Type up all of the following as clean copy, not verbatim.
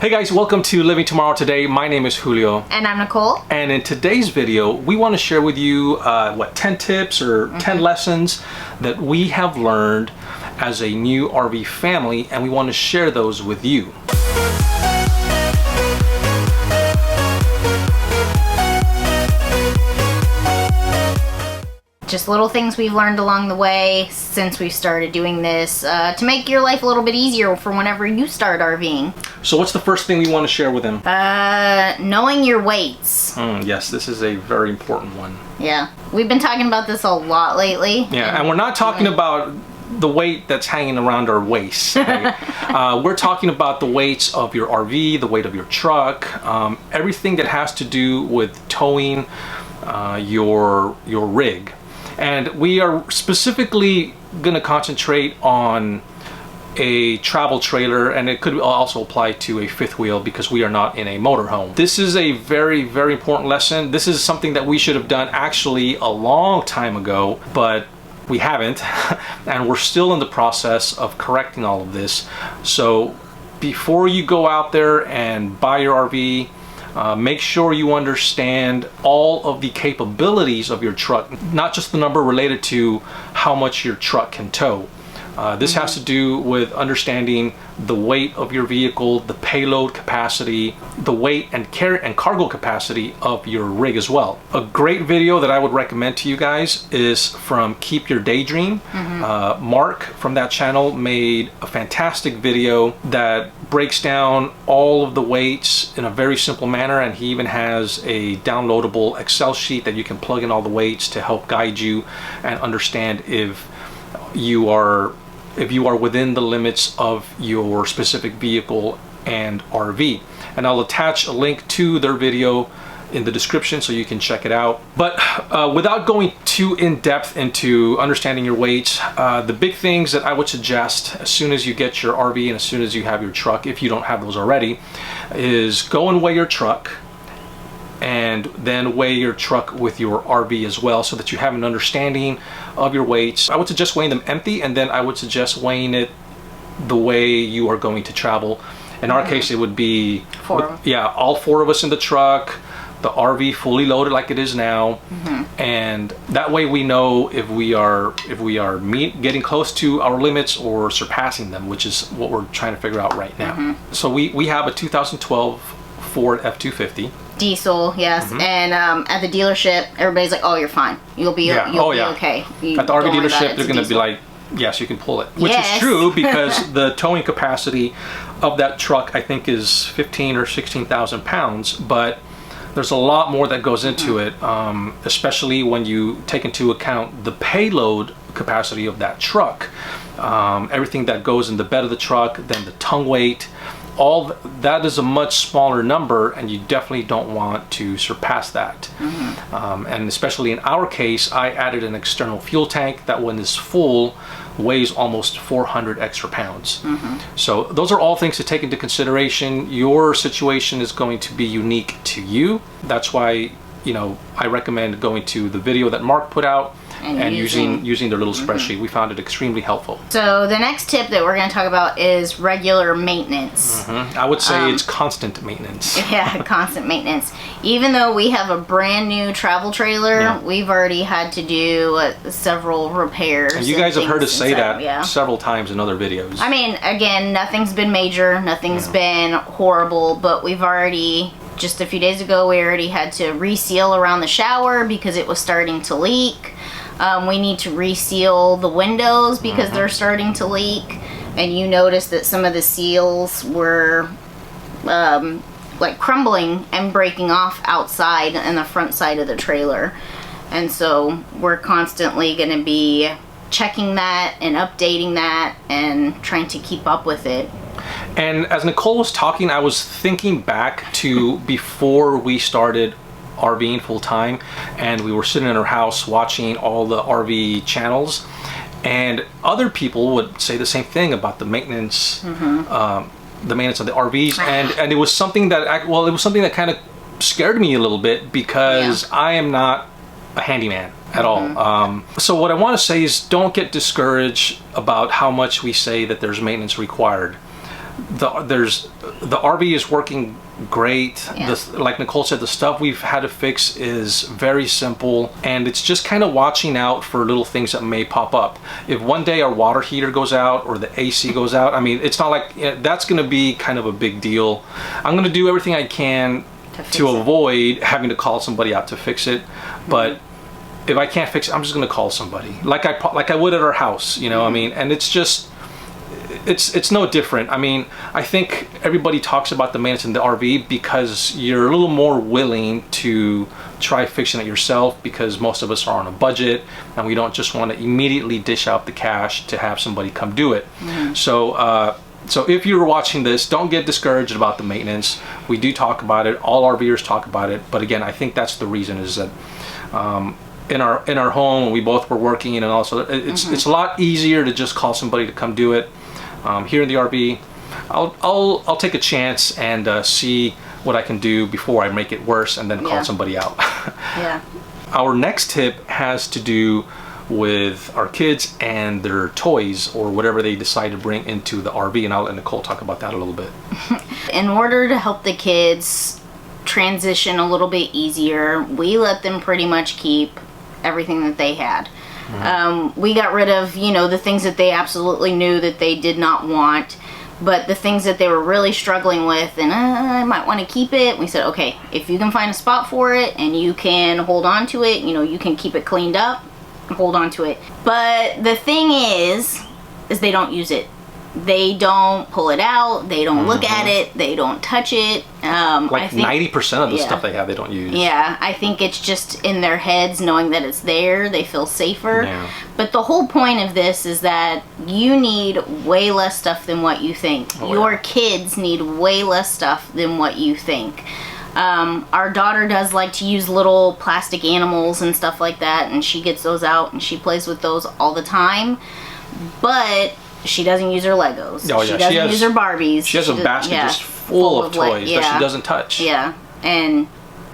Hey guys, welcome to Living Tomorrow Today. My name is Julio. And I'm Nicole. And in today's video, we want to share with you 10 tips or 10 lessons that we have learned as a new RV family, and we want to share those with you. Just little things we've learned along the way since we started doing this to make your life a little bit easier for whenever you start RVing. So what's the first thing we want to share with them? Knowing your weights. Yes, this is a very important one. Yeah, we've been talking about this a lot lately. Yeah, and we're not talking about the weight that's hanging around our waist. Okay? We're talking about the weights of your RV, the weight of your truck, everything that has to do with towing your rig. And we are specifically going to concentrate on a travel trailer, and it could also apply to a fifth wheel because we are not in a motorhome. This is a very, very important lesson. This is something that we should have done actually a long time ago, but we haven't, and we're still in the process of correcting all of this. So before you go out there and buy your RV, make sure you understand all of the capabilities of your truck, not just the number related to how much your truck can tow. This has to do with understanding the weight of your vehicle, the payload capacity, the weight and cargo capacity of your rig as well. A great video that I would recommend to you guys is from Keep Your Daydream. Mark from that channel made a fantastic video that breaks down all of the weights in a very simple manner, and he even has a downloadable Excel sheet that you can plug in all the weights to help guide you and understand if you are within the limits of your specific vehicle and RV. And I'll attach a link to their video in the description so you can check it out. But without going too in depth into understanding your weights, the big things that I would suggest as soon as you get your RV and as soon as you have your truck, if you don't have those already, is go and weigh your truck, and then weigh your truck with your RV as well, so that you have an understanding of your weights. I would suggest weighing them empty, and then I would suggest weighing it the way you are going to travel. In our case, it would be all four of us in the truck, the RV fully loaded like it is now, and that way we know if we are getting close to our limits or surpassing them, which is what we're trying to figure out right now. So we have a 2012 Ford F-250. Diesel, yes. And at the dealership, everybody's like, "Oh, you're fine. You'll be okay." At the RV dealership, they're going to be like, "Yes, you can pull it," which is true because the towing capacity of that truck, I think, is 15 or 16,000 pounds. But there's a lot more that goes into it, especially when you take into account the payload capacity of that truck. Everything that goes in the bed of the truck, then the tongue weight. All that is a much smaller number, and you definitely don't want to surpass that. And especially in our case, I added an external fuel tank that, when it's full, weighs almost 400 extra pounds. So those are all things to take into consideration. Your situation is going to be unique to you. That's why, you know, I recommend going to the video that Mark put out and using their little spreadsheet. We found it extremely helpful. So the next tip that we're going to talk about is regular maintenance. I would say it's constant maintenance. Yeah, constant maintenance. Even though we have a brand new travel trailer, we've already had to do several repairs. And you guys have heard us say that several times in other videos. I mean, again, nothing's been major, nothing's been horrible, but we've already, just a few days ago, we already had to reseal around the shower because it was starting to leak. We need to reseal the windows because they're starting to leak, and you notice that some of the seals were like crumbling and breaking off outside and the front side of the trailer. And so we're constantly going to be checking that and updating that and trying to keep up with it. And as Nicole was talking, I was thinking back to before we started RVing full time, and we were sitting in our house watching all the RV channels, and other people would say the same thing about the maintenance, the maintenance of the RVs, and it was something that it was something that kind of scared me a little bit because I am not a handyman at all. So what I want to say is, don't get discouraged about how much we say that there's maintenance required. the RV is working great. Yeah. Like Nicole said, the stuff we've had to fix is very simple, and it's just kind of watching out for little things that may pop up. If one day our water heater goes out or the AC goes out, I mean, it's not like that's going to be kind of a big deal. I'm going to do everything I can to avoid having to call somebody out to fix it, but if I can't fix it, I'm just going to call somebody like I would at our house, you know. I mean, and it's just it's no different. I mean, I think everybody talks about the maintenance in the RV because you're a little more willing to try fixing it yourself, because most of us are on a budget and we don't just want to immediately dish out the cash to have somebody come do it. So if you're watching this, don't get discouraged about the maintenance. We do talk about it. All RVers talk about it. But again, I think that's the reason, is that in our home, we both were working, and also it's a lot easier to just call somebody to come do it. Here in the RV, I'll take a chance and see what I can do before I make it worse, and then call somebody out. Yeah. Our next tip has to do with our kids and their toys, or whatever they decide to bring into the RV, and I'll let Nicole talk about that a little bit. In order to help the kids transition a little bit easier, we let them pretty much keep everything that they had. We got rid of, the things that they absolutely knew that they did not want, but the things that they were really struggling with, and I might want to keep it, we said, okay, if you can find a spot for it and you can hold on to it, you can keep it cleaned up, hold on to it. But the thing is they don't use it. They don't pull it out. They don't look at it. They don't touch it. Like I think 90% of the stuff they have, they don't use. Yeah, I think it's just in their heads, knowing that it's there, they feel safer. Yeah. But the whole point of this is that you need way less stuff than what you think. Your kids need way less stuff than what you think. Our daughter does like to use little plastic animals and stuff like that, and she gets those out and she plays with those all the time. But she doesn't use her Legos. Oh, yeah. She doesn't use her Barbies. She has a basket just full of toys that she doesn't touch. Yeah, and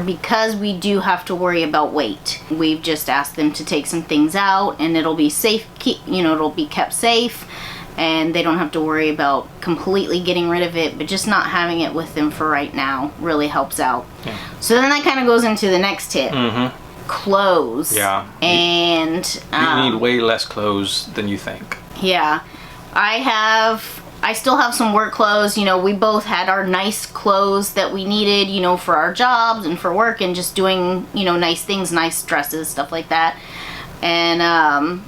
because we do have to worry about weight, we've just asked them to take some things out, and it'll be safe. It'll be kept safe, and they don't have to worry about completely getting rid of it. But just not having it with them for right now really helps out. Yeah. So then that kind of goes into the next tip. Clothes. Yeah. And you need way less clothes than you think. Yeah. I still have some work clothes. We both had our nice clothes that we needed, for our jobs and for work and just doing, nice things, nice dresses, stuff like that. And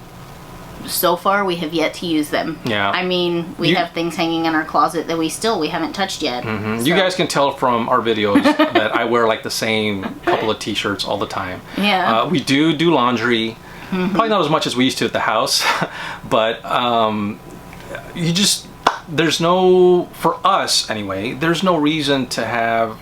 so far we have yet to use them. Yeah. I mean, we have things hanging in our closet that we haven't touched yet. So. You guys can tell from our videos that I wear like the same couple of t-shirts all the time. Yeah. We do laundry. Probably not as much as we used to at the house, but for us anyway, there's no reason to have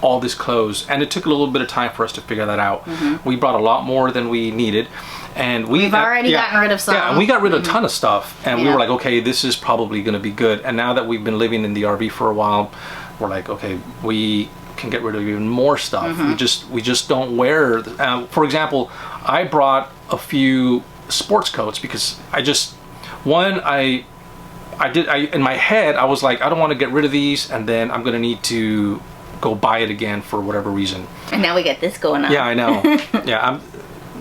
all this clothes, and it took a little bit of time for us to figure that out. We brought a lot more than we needed, and we've already gotten rid of some. Yeah, and we got rid of a ton of stuff, and we were like, okay, this is probably going to be good. And now that we've been living in the RV for a while, we're like, okay, we can get rid of even more stuff. We just don't wear. For example, I brought a few sports coats because in my head I was like, I don't want to get rid of these, and then I'm gonna need to go buy it again for whatever reason. And now we got this going on. Yeah, I know. Yeah.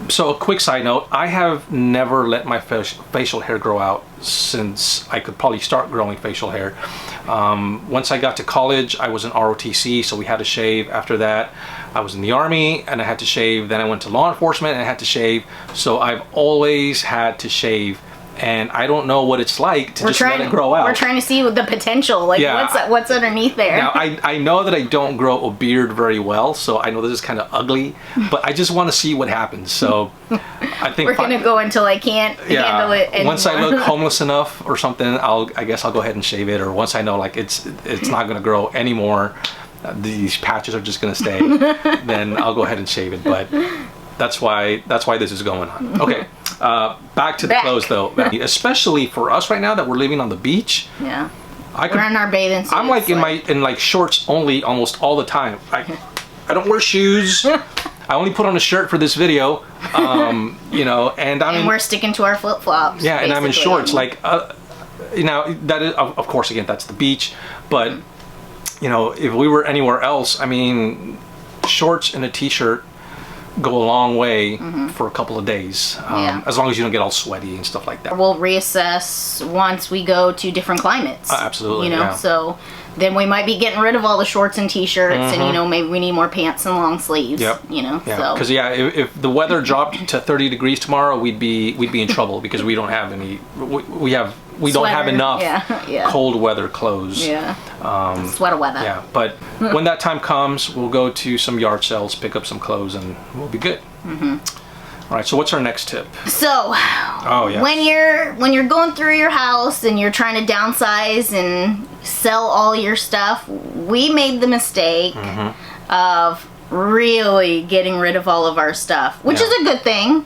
So a quick side note, I have never let my facial hair grow out since I could probably start growing facial hair. Once I got to college, I was in ROTC, so we had to shave. After that, I was in the Army and I had to shave. Then I went to law enforcement and I had to shave. So I've always had to shave. And I don't know what it's like to let it grow out. We're trying to see the potential, what's underneath there. Now, I know that I don't grow a beard very well, so I know this is kind of ugly, but I just want to see what happens. So I think we're gonna go until I can't handle it anymore. Once I look homeless enough or something, I guess I'll go ahead and shave it. Or once I know like it's not gonna grow anymore, these patches are just gonna stay, then I'll go ahead and shave it. But that's why this is going on. Okay. Back to the clothes though, especially for us right now that we're living on the beach. Yeah, we're in our bathing suits. I'm like in shorts only almost all the time. I don't wear shoes. I only put on a shirt for this video, and we're sticking to our flip flops. Yeah, and I'm in shorts. Like now that is, of course, again, that's the beach, but you know, if we were anywhere else, I mean, shorts and a t-shirt go a long way for a couple of days, as long as you don't get all sweaty and stuff like that. We'll reassess once we go to different climates. Absolutely, you know, so then we might be getting rid of all the shorts and t-shirts, and you know, maybe we need more pants and long sleeves. You know, because if the weather dropped to 30 degrees tomorrow, we'd be in trouble because we don't have any. We don't have enough cold weather clothes. Sweater weather. Yeah, but when that time comes, we'll go to some yard sales, pick up some clothes, and we'll be good. All right, so what's our next tip? So, when you're going through your house and you're trying to downsize and sell all your stuff, we made the mistake of really getting rid of all of our stuff, which is a good thing.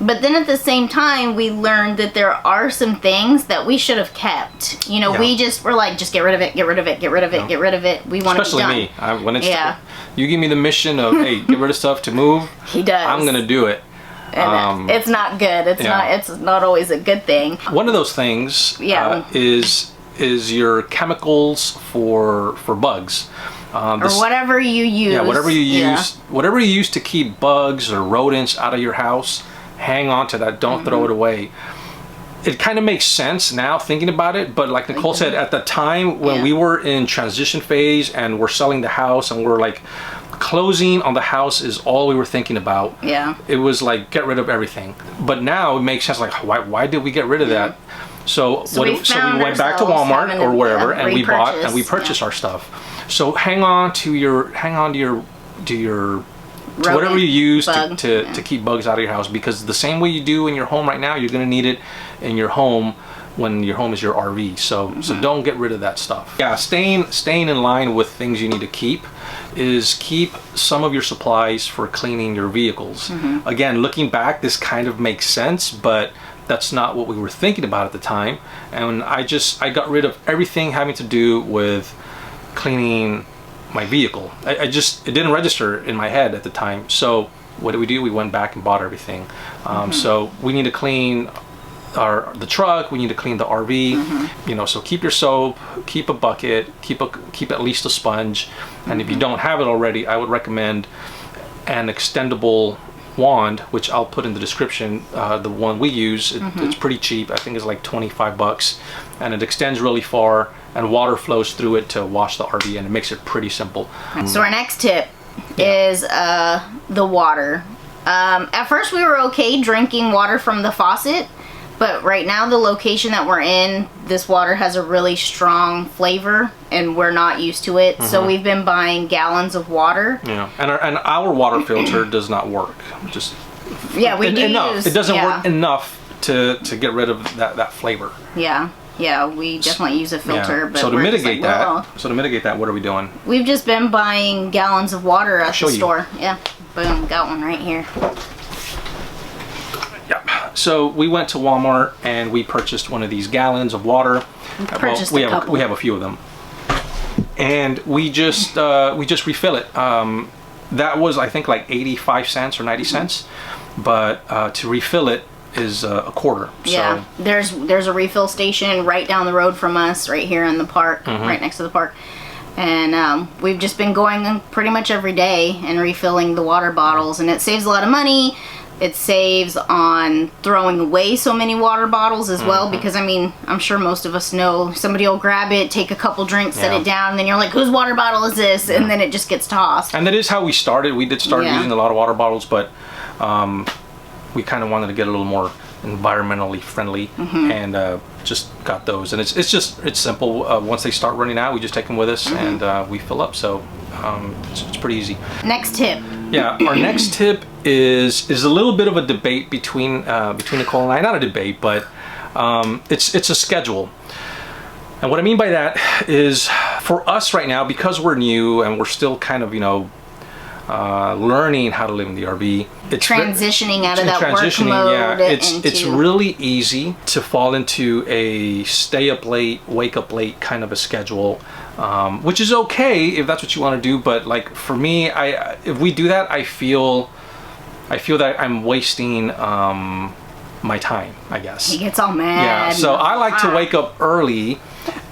But then at the same time, we learned that there are some things that we should have kept. You know, we just were like, just get rid of it, get rid of it, get rid of it, get rid of it. We want to be done. Especially me. When it's you give me the mission of, hey, get rid of stuff to move. He does. I'm gonna do it. And it's not good. It's not always a good thing. One of those things is your chemicals for bugs. Or whatever you use. Yeah, whatever you use. Whatever you use to keep bugs or rodents out of your house, hang on to that. Don't throw it away. It kind of makes sense now thinking about it, but like Nicole said, at the time when we were in transition phase and we're selling the house and we're like, closing on the house is all we were thinking about. It was like, get rid of everything. But now it makes sense, like, why did we get rid of that? So we went back to Walmart or wherever and we bought and we purchased our stuff. So hang on to whatever you use to keep bugs out of your house, because the same way you do in your home right now, you're going to need it in your home when your home is your RV. So don't get rid of that stuff. Yeah, staying in line with things you need to keep is keep some of your supplies for cleaning your vehicles. Again, looking back, this kind of makes sense, but that's not what we were thinking about at the time. And I got rid of everything having to do with cleaning my vehicle. It didn't register in my head at the time. So what did we do? We went back and bought everything. So we need to clean the truck, we need to clean the RV, you know, so keep your soap, keep a bucket, keep at least a sponge, and if you don't have it already, I would recommend an extendable wand, which I'll put in the description. The one we use, it's pretty cheap. I think it's like 25 bucks, and it extends really far and water flows through it to wash the RV, and it makes it pretty simple. So our next tip is the water. At first we were okay drinking water from the faucet, but right now the location that we're in, this water has a really strong flavor and we're not used to it. So we've been buying gallons of water. Yeah, and our water filter does not work. Just it doesn't work enough to get rid of that flavor. Yeah, we definitely use a filter. But so to mitigate that, what are we doing? We've just been buying gallons of water at the store. Yeah, boom, got one right here. Yeah. So we went to Walmart and we purchased one of these gallons of water. We have a few of them, and we just refill it. That was, I think, like 85 cents or 90 cents, but to refill it is a quarter. Yeah. So there's a refill station right down the road from us, right here in the park, right next to the park. And we've just been going pretty much every day and refilling the water bottles, and it saves a lot of money. It saves on throwing away so many water bottles as well, because I mean, I'm sure most of us know somebody will grab it, take a couple drinks, set it down, and then you're like, whose water bottle is this? And then it just gets tossed. And that is how we started. We did start using a lot of water bottles, but we kind of wanted to get a little more environmentally friendly, and just got those. And it's simple. Once they start running out, we just take them with us and we fill up. So it's pretty easy. Next tip. Yeah, our next tip is a little bit of a debate between Nicole and I. Not a debate, but it's a schedule. And what I mean by that is, for us right now, because we're new and we're still kind of, you know, learning how to live in the RV, it's transitioning out of that work mode. It's really easy to fall into a stay up late, wake up late kind of a schedule, which is okay if that's what you want to do. But like for me, if we do that, I feel that I'm wasting my time, I guess. He gets all mad. Yeah, so I like to wake up early,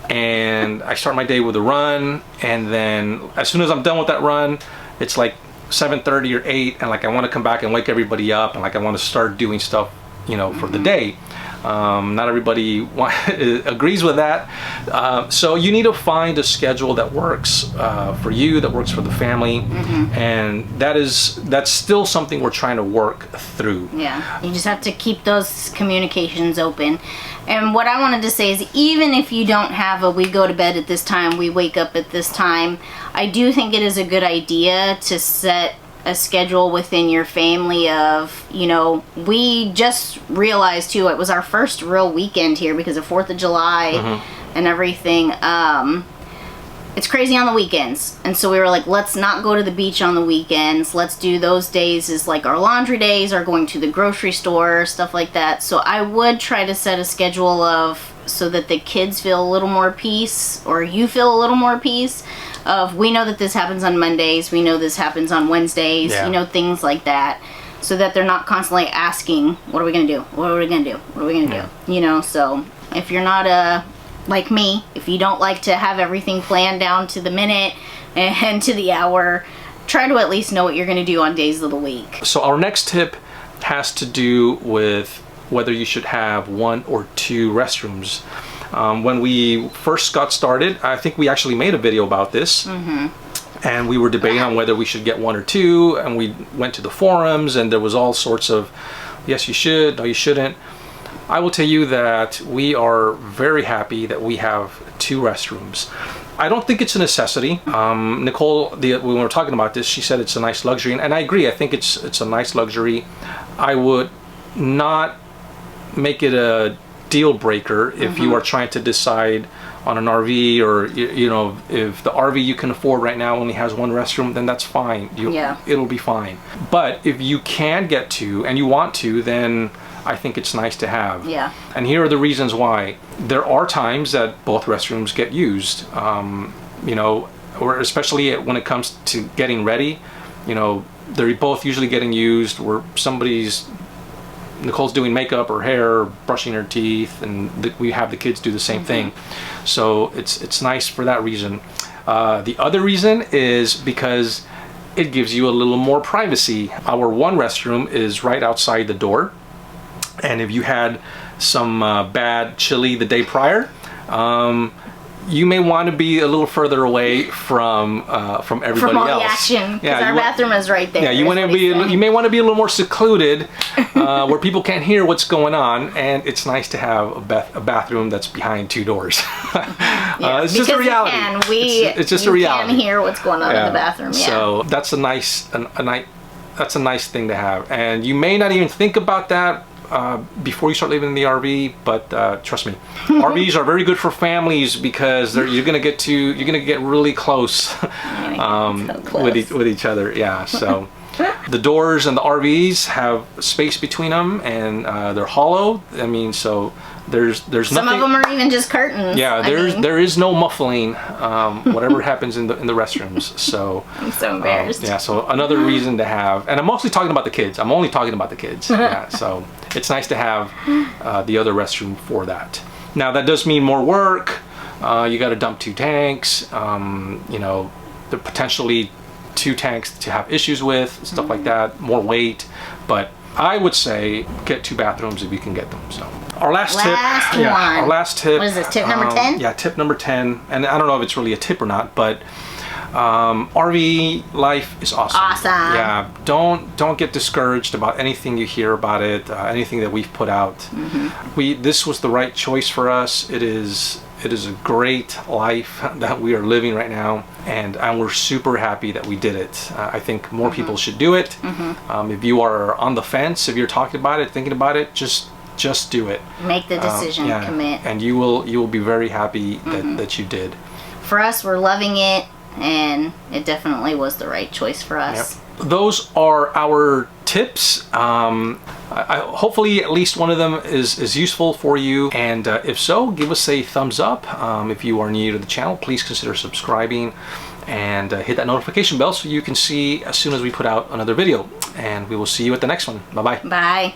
and I start my day with a run, and then as soon as I'm done with that run, it's like 7:30 or 8, and like I want to come back and wake everybody up, and like I want to start doing stuff, you know, for the day. Not everybody agrees with that, so you need to find a schedule that works for you, that works for the family, and that's still something we're trying to work through. Yeah, you just have to keep those communications open. And what I wanted to say is, even if you don't have a we go to bed at this time, we wake up at this time, I do think it is a good idea to set a schedule within your family of, you know, we just realized too, it was our first real weekend here because of 4th of July and everything. It's crazy on the weekends, and so we were like, let's not go to the beach on the weekends. Let's do those days as like our laundry days, or going to the grocery store, stuff like that. So I would try to set a schedule of, so that the kids feel a little more peace, or you feel a little more peace of, we know that this happens on Mondays, we know this happens on Wednesdays, you know, things like that, so that they're not constantly asking, what are we gonna do? What are we gonna do? What are we gonna do? You know, so if you're not like me, if you don't like to have everything planned down to the minute and to the hour, try to at least know what you're gonna do on days of the week. So our next tip has to do with whether you should have 1 or 2 restrooms. When we first got started, I think we actually made a video about this, and we were debating on whether we should get 1 or 2, and we went to the forums, and there was all sorts of, yes you should, no you shouldn't. I will tell you that we are very happy that we have 2 restrooms. I don't think it's a necessity. Nicole, when we were talking about this, she said it's a nice luxury, and I agree. I think it's a nice luxury. I would not make it a deal breaker if you are trying to decide on an RV, or you know, if the RV you can afford right now only has 1 restroom, then that's fine. It'll be fine. But if you can get 2 and you want to, then I think it's nice to have. Yeah. And here are the reasons why. There are times that both restrooms get used. You know, or especially when it comes to getting ready. You know, they're both usually getting used where Nicole's doing makeup or hair, brushing her teeth, and we have the kids do the same thing. So it's nice for that reason. The other reason is because it gives you a little more privacy. Our 1 restroom is right outside the door, and if you had some bad chili the day prior, you may want to be a little further away from everybody from all else. The action, because our bathroom is right there. Yeah, you may want to be a little more secluded, where people can't hear what's going on, and it's nice to have a bathroom that's behind 2 doors. It's just a reality. It's just a reality. You can hear what's going on in the bathroom. Yeah. So that's a nice thing to have, and you may not even think about that before you start living in the RV, but trust me, RVs are very good for families because you're gonna get really close, with each other. Yeah, so the doors and the RVs have space between them, and they're hollow. I mean, so there's nothing. Some of them are even just curtains. Yeah, there is no muffling, whatever happens in the restrooms. So I'm so embarrassed. Yeah, so another reason to have, and I'm mostly talking about the kids. I'm only talking about the kids. Yeah, so it's nice to have the other restroom for that. Now that does mean more work. You got to dump 2 tanks. You know, the potentially 2 tanks to have issues with, stuff like that. More weight, but I would say get 2 bathrooms if you can get them. So our last tip. Our last tip. What is this, tip number 10? Yeah, tip number 10. And I don't know if it's really a tip or not, but RV life is awesome. Yeah, don't get discouraged about anything you hear about it, anything that we've put out. This was the right choice for us. It is a great life that we are living right now, and we're super happy that we did it. I think more people should do it. If you are on the fence, if you're talking about it, thinking about it, just do it. Make the decision, commit, and you will be very happy that you did. For us, we're loving it, and it definitely was the right choice for us. Yep. Those are our tips. Hopefully at least one of them is useful for you, and if so, give us a thumbs up. If you are new to the channel, please consider subscribing and hit that notification bell so you can see as soon as we put out another video, and we will see you at the next one. Bye-bye. Bye.